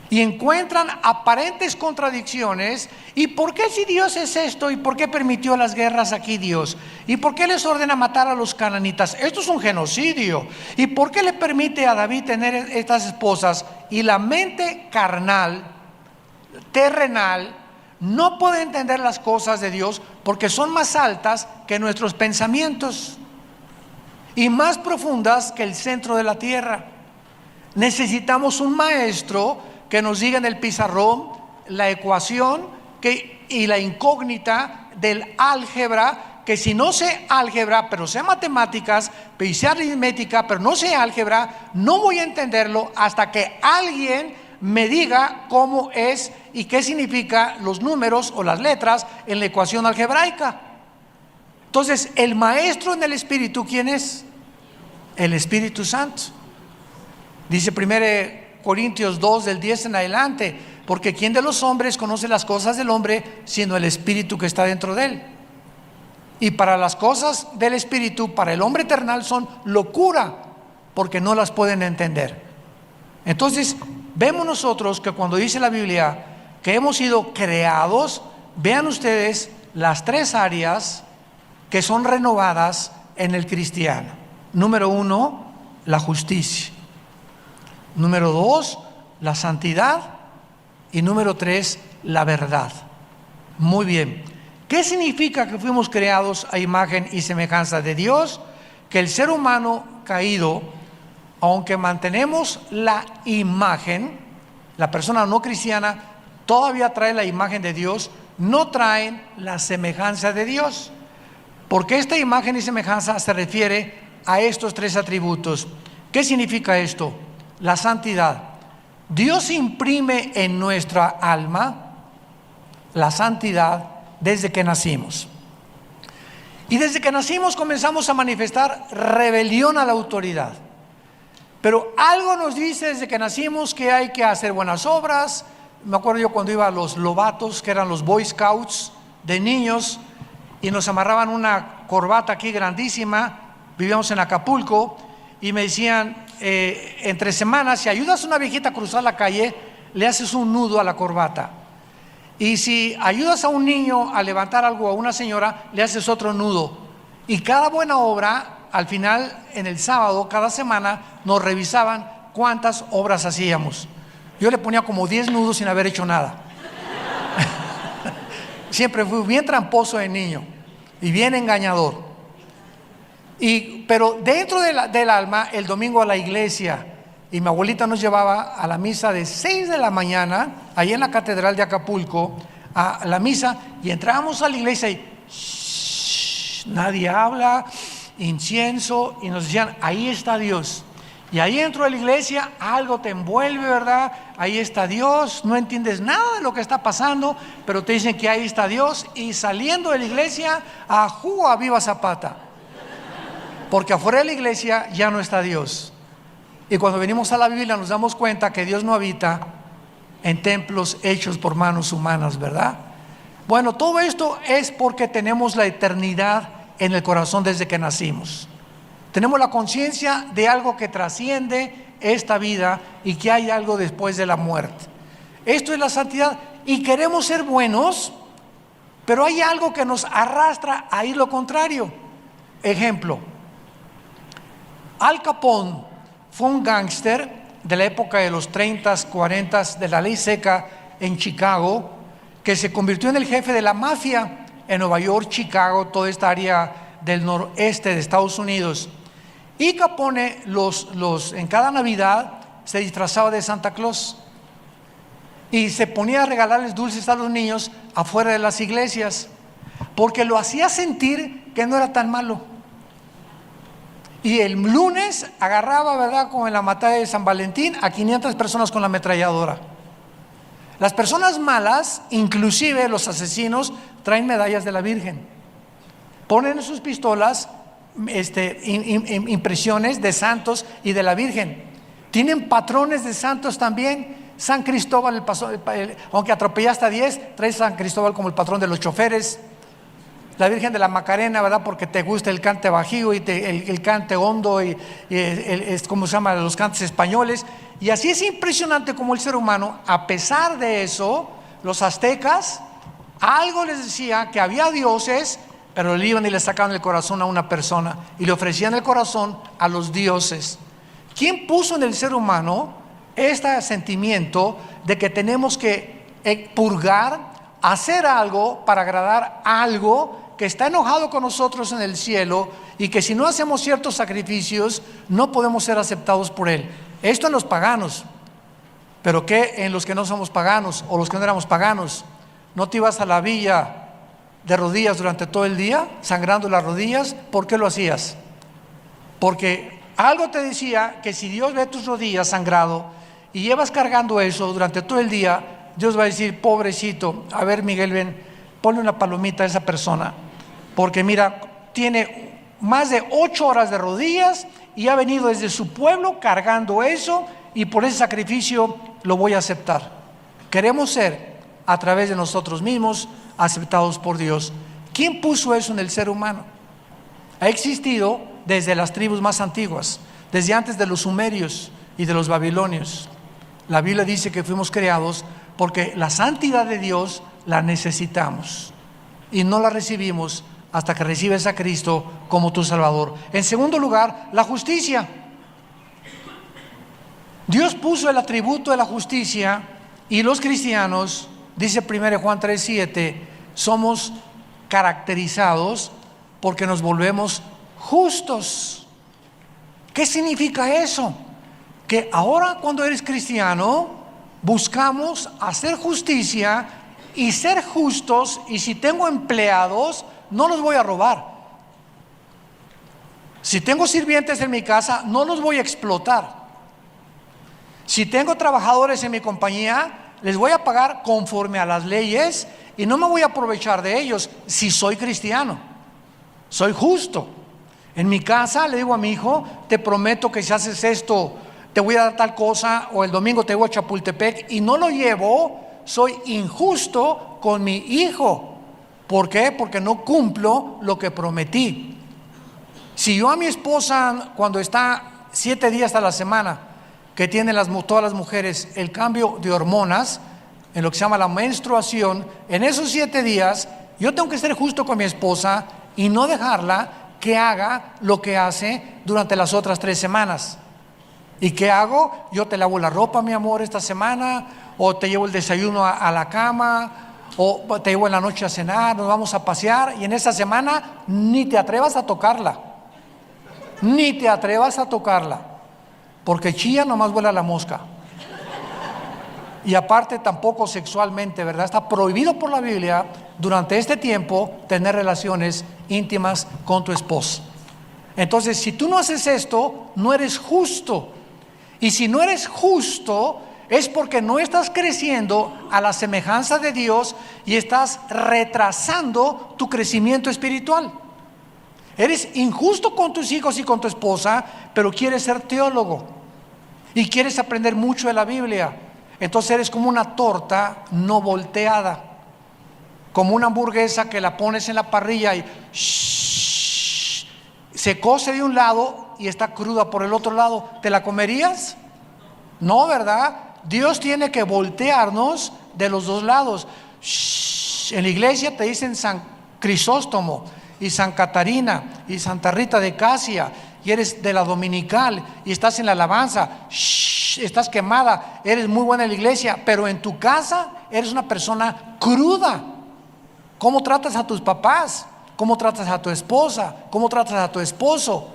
Speaker 1: Y encuentran aparentes contradicciones. ¿Y por qué si Dios es esto? ¿Y por qué permitió las guerras aquí Dios? ¿Y por qué les ordena matar a los cananitas? Esto es un genocidio. ¿Y por qué le permite a David tener estas esposas? Y la mente carnal, terrenal, no puede entender las cosas de Dios porque son más altas que nuestros pensamientos y más profundas que el centro de la tierra. Necesitamos un maestro que nos diga en el pizarrón la ecuación y la incógnita del álgebra, que si no sé álgebra, pero sé matemáticas, y sé aritmética, pero no sé álgebra, no voy a entenderlo hasta que alguien me diga cómo es y qué significa los números o las letras en la ecuación algebraica. Entonces, el maestro en el Espíritu, ¿quién es? El Espíritu Santo. Dice 1 Corintios 2 del 10 en adelante, porque ¿quién de los hombres conoce las cosas del hombre sino el Espíritu que está dentro de él? Y para las cosas del Espíritu, para el hombre terrenal son locura, porque no las pueden entender. Entonces, vemos nosotros que cuando dice la Biblia que hemos sido creados, vean ustedes las tres áreas que son renovadas en el cristiano. Número 1, la justicia. Número 2, la santidad. Y número 3, la verdad. Muy bien. ¿Qué significa que fuimos creados a imagen y semejanza de Dios? Que el ser humano caído, aunque mantenemos la imagen, la persona no cristiana todavía trae la imagen de Dios, no traen la semejanza de Dios. Porque esta imagen y semejanza se refiere a estos tres atributos. ¿Qué significa esto? La santidad. Dios imprime en nuestra alma la santidad desde que nacimos. Y desde que nacimos comenzamos a manifestar rebelión a la autoridad. Pero algo nos dice desde que nacimos que hay que hacer buenas obras. Me acuerdo yo cuando iba a los lobatos, que eran los Boy Scouts de niños, y nos amarraban una corbata aquí grandísima. Vivíamos en Acapulco y me decían, entre semanas, si ayudas a una viejita a cruzar la calle, le haces un nudo a la corbata. Y si ayudas a un niño a levantar algo, a una señora, le haces otro nudo. Y cada buena obra, al final, en el sábado, cada semana, nos revisaban cuántas obras hacíamos. Yo le ponía como 10 nudos sin haber hecho nada. Siempre fui bien tramposo de niño y bien engañador. Pero dentro del alma, el domingo a la iglesia, y mi abuelita nos llevaba a la misa de 6 de la mañana, ahí en la catedral de Acapulco, a la misa, y entrábamos a la iglesia y shh, nadie habla, incienso, y nos decían, ahí está Dios. Y ahí dentro de la iglesia algo te envuelve, ¿verdad? Ahí está Dios, no entiendes nada de lo que está pasando, pero te dicen que ahí está Dios, y saliendo de la iglesia, ¡ajú, a viva Zapata! Porque afuera de la iglesia ya no está Dios. Y cuando venimos a la Biblia nos damos cuenta que Dios no habita en templos hechos por manos humanas, ¿verdad? Bueno, todo esto es porque tenemos la eternidad en el corazón desde que nacimos. Tenemos la conciencia de algo que trasciende esta vida y que hay algo después de la muerte. Esto es la santidad, y queremos ser buenos, pero hay algo que nos arrastra a ir lo contrario. Ejemplo, Al Capone fue un gángster de la época de los 30s, 40s, de la ley seca en Chicago, que se convirtió en el jefe de la mafia en Nueva York, Chicago, toda esta área del noreste de Estados Unidos. Y Capone en cada Navidad se disfrazaba de Santa Claus y se ponía a regalarles dulces a los niños afuera de las iglesias, porque lo hacía sentir que no era tan malo. Y el lunes agarraba, ¿verdad?, como en la batalla de San Valentín, a 500 personas con la ametralladora. Las personas malas, inclusive los asesinos, traen medallas de la Virgen. Ponen en sus pistolas impresiones de santos y de la Virgen. Tienen patrones de santos también. San Cristóbal, aunque atropellaste a 10, trae San Cristóbal como el patrón de los choferes. La Virgen de la Macarena, ¿verdad?, porque te gusta el cante bajío y el cante hondo y ¿cómo se llama?, los cantes españoles. Y así es impresionante como el ser humano, a pesar de eso, los aztecas, algo les decía que había dioses, pero le iban y le sacaban el corazón a una persona y le ofrecían el corazón a los dioses. ¿Quién puso en el ser humano este sentimiento de que tenemos que purgar, hacer algo para agradar a algo que está enojado con nosotros en el cielo, y que si no hacemos ciertos sacrificios no podemos ser aceptados por Él? Esto en los paganos, pero ¿qué en los que no somos paganos o los que no éramos paganos? ¿No te ibas a la villa de rodillas durante todo el día, sangrando las rodillas? ¿Por qué lo hacías? Porque algo te decía que si Dios ve tus rodillas sangrado y llevas cargando eso durante todo el día, Dios va a decir, pobrecito, a ver, Miguel, ven, ponle una palomita a esa persona, porque mira, tiene más de 8 horas de rodillas y ha venido desde su pueblo cargando eso, y por ese sacrificio lo voy a aceptar. Queremos ser, a través de nosotros mismos, aceptados por Dios. ¿Quién puso eso en el ser humano? Ha existido desde las tribus más antiguas, desde antes de los sumerios y de los babilonios. La Biblia dice que fuimos creados porque la santidad de Dios la necesitamos y no la recibimos hasta que recibes a Cristo como tu Salvador. En segundo lugar, la justicia. Dios puso el atributo de la justicia, y los cristianos, dice 1 Juan 3:7, somos caracterizados porque nos volvemos justos. ¿Qué significa eso? Que ahora, cuando eres cristiano, buscamos hacer justicia y ser justos, y si tengo empleados, no los voy a robar. Si tengo sirvientes en mi casa, no los voy a explotar. Si tengo trabajadores en mi compañía, les voy a pagar conforme a las leyes y no me voy a aprovechar de ellos. Si soy cristiano, soy justo. En mi casa le digo a mi hijo, te prometo que si haces esto, te voy a dar tal cosa, o el domingo te voy a Chapultepec, y no lo llevo, soy injusto con mi hijo. ¿Por qué? Porque no cumplo lo que prometí. Si yo a mi esposa, cuando está 7 días a la semana, que tienen todas las mujeres el cambio de hormonas, en lo que se llama la menstruación, en esos 7 días, yo tengo que ser justo con mi esposa y no dejarla que haga lo que hace durante las otras 3 semanas. ¿Y qué hago? Yo te lavo la ropa, mi amor, esta semana, o te llevo el desayuno a la cama, o te llevo en la noche a cenar, nos vamos a pasear, y en esta semana ni te atrevas a tocarla, ni te atrevas a tocarla, porque chilla nomás vuela la mosca. Y aparte tampoco sexualmente, ¿verdad? Está prohibido por la Biblia durante este tiempo tener relaciones íntimas con tu esposa. Entonces, si tú no haces esto, no eres justo. Y si no eres justo, es porque no estás creciendo a la semejanza de Dios y estás retrasando tu crecimiento espiritual. Eres injusto con tus hijos y con tu esposa, pero quieres ser teólogo y quieres aprender mucho de la Biblia. Entonces eres como una torta no volteada, como una hamburguesa que la pones en la parrilla y se cose de un lado y está cruda por el otro lado. ¿Te la comerías? No, ¿verdad? Dios tiene que voltearnos de los dos lados. En la iglesia te dicen San Crisóstomo y San Catarina y Santa Rita de Casia, y eres de la dominical y estás en la alabanza, estás quemada, eres muy buena en la iglesia, pero en tu casa eres una persona cruda. ¿Cómo tratas a tus papás? ¿Cómo tratas a tu esposa? ¿Cómo tratas a tu esposo?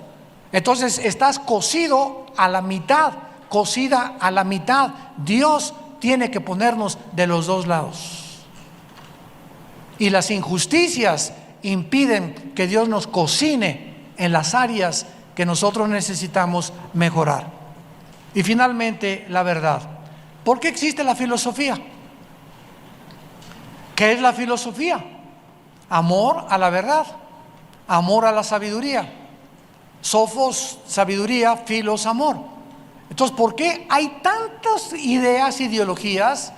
Speaker 1: Entonces estás cocido a la mitad, cocida a la mitad. Dios tiene que ponernos de los dos lados. Y las injusticias impiden que Dios nos cocine en las áreas que nosotros necesitamos mejorar. Y finalmente, la verdad. ¿Por qué existe la filosofía? ¿Qué es la filosofía? Amor a la verdad, amor a la sabiduría. Sofos, sabiduría; filos, amor. Entonces, ¿por qué hay tantas ideas, ideologías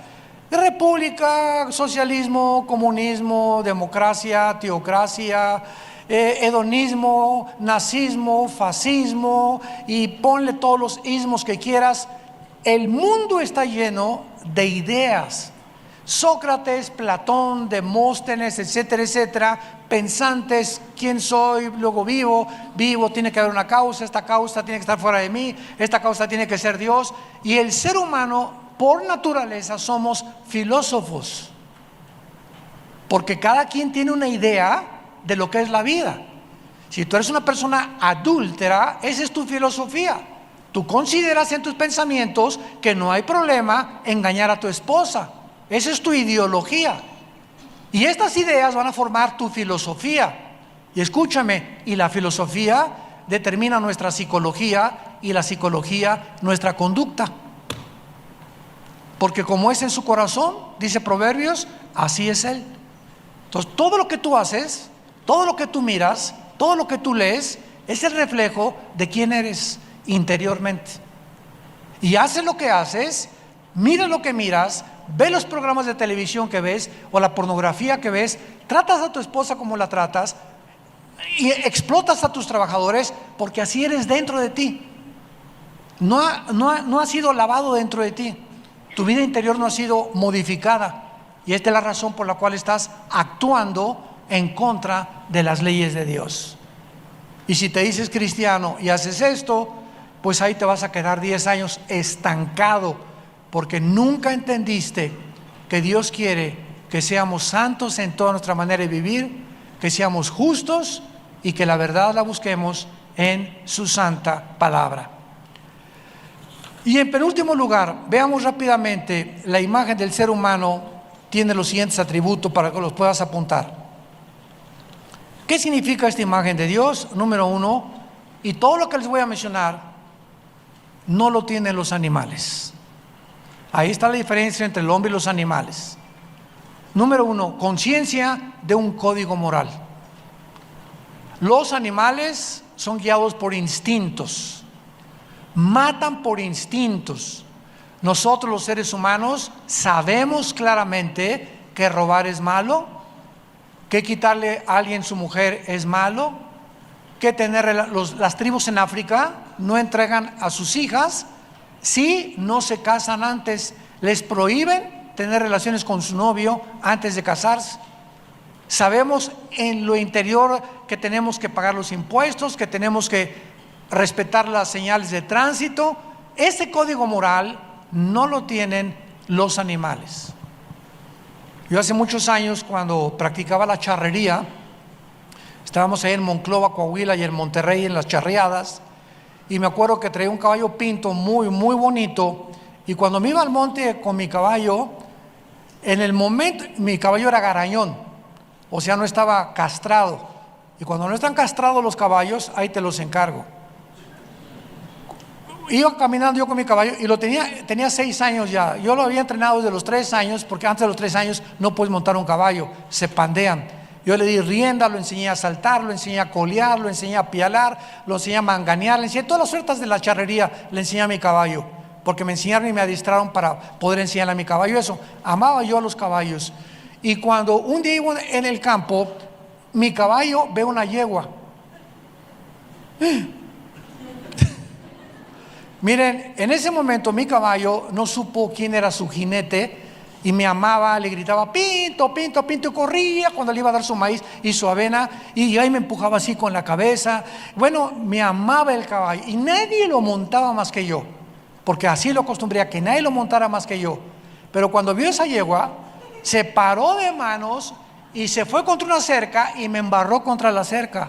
Speaker 1: de república, socialismo, comunismo, democracia, teocracia, hedonismo, nazismo, fascismo, y ponle todos los ismos que quieras? El mundo está lleno de ideas. Sócrates, Platón, Demóstenes, etcétera, etcétera, pensantes: ¿quién soy? Luego vivo, tiene que haber una causa, esta causa tiene que estar fuera de mí, esta causa tiene que ser Dios. Y el ser humano, por naturaleza, somos filósofos, porque cada quien tiene una idea de lo que es la vida. Si tú eres una persona adúltera, esa es tu filosofía. Tú consideras en tus pensamientos que no hay problema engañar a tu esposa. Esa es tu ideología. Y estas ideas van a formar tu filosofía. Y escúchame, y la filosofía determina nuestra psicología, y la psicología nuestra conducta. Porque como es en su corazón, dice Proverbios, así es él. Entonces, todo lo que tú haces, todo lo que tú miras, todo lo que tú lees, es el reflejo de quién eres interiormente. Y haces lo que haces, miras lo que miras, ves los programas de televisión que ves o la pornografía que ves, tratas a tu esposa como la tratas y explotas a tus trabajadores, porque así eres dentro de ti. No ha sido lavado dentro de ti. Tu vida interior no ha sido modificada, y esta es la razón por la cual estás actuando en contra de las leyes de Dios. Y si te dices cristiano y haces esto, pues ahí te vas a quedar 10 años estancado, porque nunca entendiste que Dios quiere que seamos santos en toda nuestra manera de vivir, que seamos justos y que la verdad la busquemos en su santa palabra. Y en penúltimo lugar, veamos rápidamente la imagen del ser humano. Tiene los siguientes atributos para que los puedas apuntar. ¿Qué significa esta imagen de Dios? Número 1, y todo lo que les voy a mencionar no lo tienen los animales. Ahí está la diferencia entre el hombre y los animales. Número 1, conciencia de un código moral. Los animales son guiados por instintos, matan por instintos. Nosotros, los seres humanos, sabemos claramente que robar es malo, que quitarle a alguien su mujer es malo, que las tribus en África no entregan a sus hijas si no se casan antes. Les prohíben tener relaciones con su novio antes de casarse. Sabemos en lo interior que tenemos que pagar los impuestos, que tenemos que respetar las señales de tránsito, ese código moral no lo tienen los animales. Yo hace muchos años, cuando practicaba la charrería, estábamos ahí en Monclova, Coahuila, y en Monterrey, en las charreadas, y me acuerdo que traía un caballo pinto muy, muy bonito, y cuando me iba al monte con mi caballo, en el momento, mi caballo era garañón, o sea, no estaba castrado, y cuando no están castrados los caballos, ahí te los encargo. Iba caminando yo con mi caballo y tenía 6 años ya. Yo lo había entrenado desde los 3 años, porque antes de los 3 años no puedes montar un caballo, se pandean. Yo le di rienda, lo enseñé a saltar, lo enseñé a colear, lo enseñé a pialar, lo enseñé a manganear, le enseñé todas las suertes de la charrería, le enseñé a mi caballo, porque me enseñaron y me adiestraron para poder enseñarle a mi caballo eso. Amaba yo a los caballos. Y cuando un día iba en el campo, mi caballo ve una yegua. Miren, en ese momento mi caballo no supo quién era su jinete y me amaba, le gritaba Pinto, Pinto, Pinto, y corría cuando le iba a dar su maíz y su avena, y ahí me empujaba así con la cabeza. Bueno, me amaba el caballo y nadie lo montaba más que yo, porque así lo acostumbré, a que nadie lo montara más que yo. Pero cuando vio esa yegua, se paró de manos y se fue contra una cerca y me embarró contra la cerca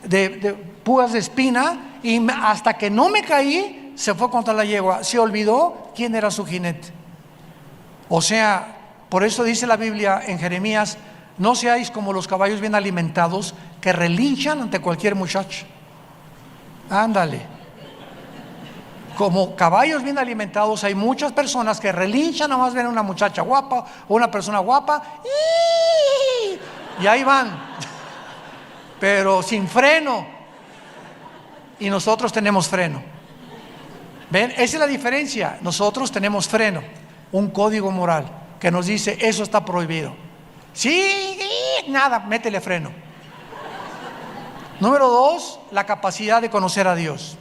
Speaker 1: de púas de espina, y hasta que no me caí, se fue contra la yegua. Se olvidó quién era su jinete. O sea, por eso dice la Biblia en Jeremías: no seáis como los caballos bien alimentados, que relinchan ante cualquier muchacho. Ándale. Como caballos bien alimentados, hay muchas personas que relinchan, nada más ven a una muchacha guapa o una persona guapa y ahí van, pero sin freno. Y nosotros tenemos freno. ¿Ven? Esa es la diferencia. Nosotros tenemos freno, un código moral que nos dice: eso está prohibido. Sí, nada, métele freno. Número 2, la capacidad de conocer a Dios.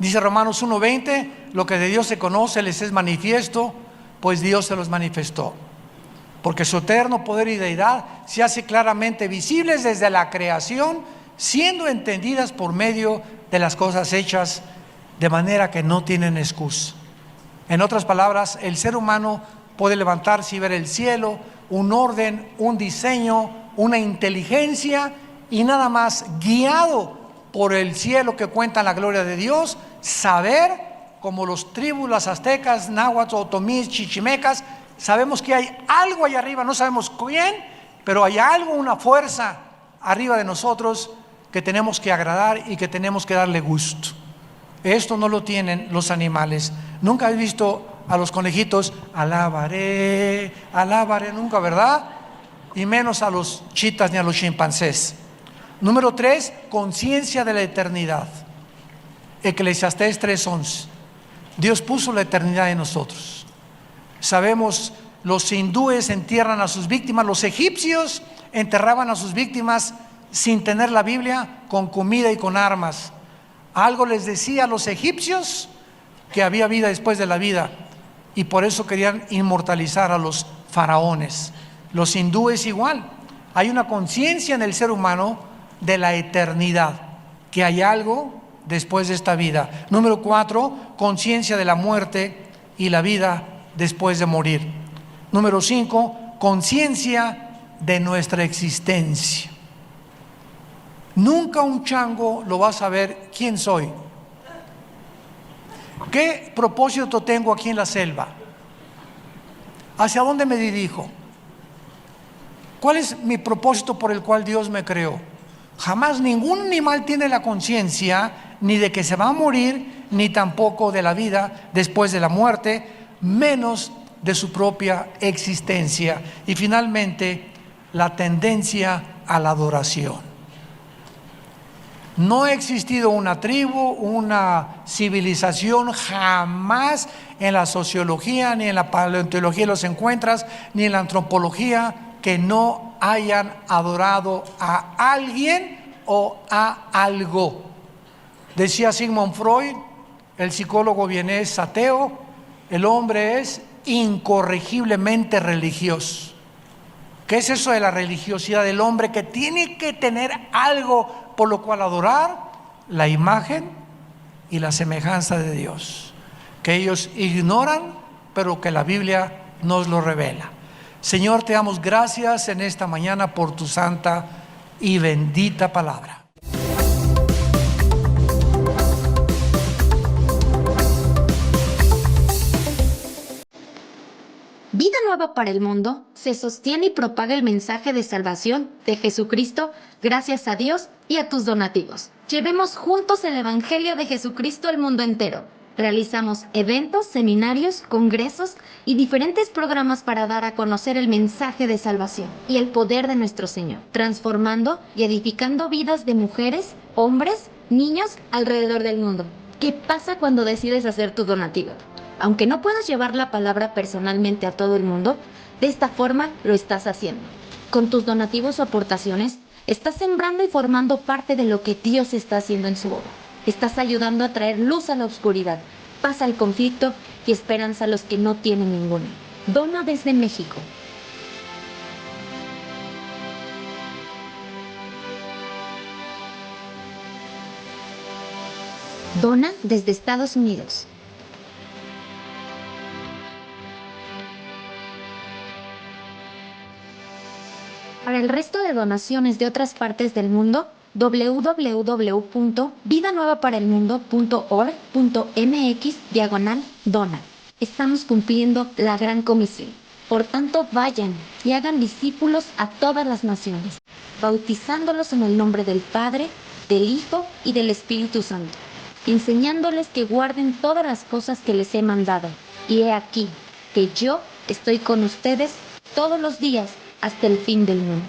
Speaker 1: Dice Romanos 1:20: lo que de Dios se conoce les es manifiesto, pues Dios se los manifestó. Porque su eterno poder y deidad se hace claramente visibles desde la creación, siendo entendidas por medio de las cosas hechas, de manera que no tienen excusa. En otras palabras, el ser humano puede levantarse y ver el cielo, un orden, un diseño, una inteligencia, y nada más, guiado por el cielo que cuenta la gloria de Dios, saber, como los tribus, las aztecas, náhuatl, otomís, chichimecas, sabemos que hay algo allá arriba, no sabemos quién, pero hay algo, una fuerza arriba de nosotros que tenemos que agradar y que tenemos que darle gusto. Esto no lo tienen los animales. Nunca he visto a los conejitos alabaré, alabaré, nunca, ¿verdad? Y menos a los chitas ni a los chimpancés. Número 3, conciencia de la eternidad. Eclesiastés 3:11. Dios puso la eternidad en nosotros. Sabemos, los hindúes entierran a sus víctimas, los egipcios enterraban a sus víctimas sin tener la Biblia, con comida y con armas. Algo les decía a los egipcios que había vida después de la vida, y por eso querían inmortalizar a los faraones. Los hindúes igual. Hay una conciencia en el ser humano de la eternidad, que hay algo después de esta vida. Número 4, conciencia de la muerte y la vida después de morir. Número 5, conciencia de nuestra existencia. Nunca un chango lo va a saber quién soy. ¿Qué propósito tengo aquí en la selva? ¿Hacia dónde me dirijo? ¿Cuál es mi propósito por el cual Dios me creó? Jamás ningún animal tiene la conciencia ni de que se va a morir, ni tampoco de la vida después de la muerte, menos de su propia existencia. Y finalmente, la tendencia a la adoración. No ha existido una tribu, una civilización, jamás en la sociología, ni en la paleontología los encuentras, ni en la antropología, que no hayan adorado a alguien o a algo. Decía Sigmund Freud, el psicólogo vienés ateo: el hombre es incorregiblemente religioso. ¿Qué es eso de la religiosidad del hombre? Que tiene que tener algo por lo cual adorar: la imagen, y la semejanza de Dios, que ellos ignoran, pero que la Biblia nos lo revela. Señor, te damos gracias en esta mañana por tu santa y bendita palabra.
Speaker 2: Vida Nueva para el Mundo se sostiene y propaga el mensaje de salvación de Jesucristo gracias a Dios y a tus donativos. Llevemos juntos el Evangelio de Jesucristo al mundo entero. Realizamos eventos, seminarios, congresos y diferentes programas para dar a conocer el mensaje de salvación y el poder de nuestro Señor, transformando y edificando vidas de mujeres, hombres, niños alrededor del mundo. ¿Qué pasa cuando decides hacer tu donativo? Aunque no puedas llevar la palabra personalmente a todo el mundo, de esta forma lo estás haciendo. Con tus donativos o aportaciones, estás sembrando y formando parte de lo que Dios está haciendo en su obra. Estás ayudando a traer luz a la oscuridad, paz al conflicto y esperanza a los que no tienen ninguna. Dona desde México. Dona desde Estados Unidos. Para el resto de donaciones de otras partes del mundo, www.vidanuevaparaelmundo.org.mx/dona. Estamos cumpliendo la gran comisión. Por tanto, vayan y hagan discípulos a todas las naciones, bautizándolos en el nombre del Padre, del Hijo y del Espíritu Santo, enseñándoles que guarden todas las cosas que les he mandado. Y he aquí que yo estoy con ustedes todos los días hasta el fin del mundo.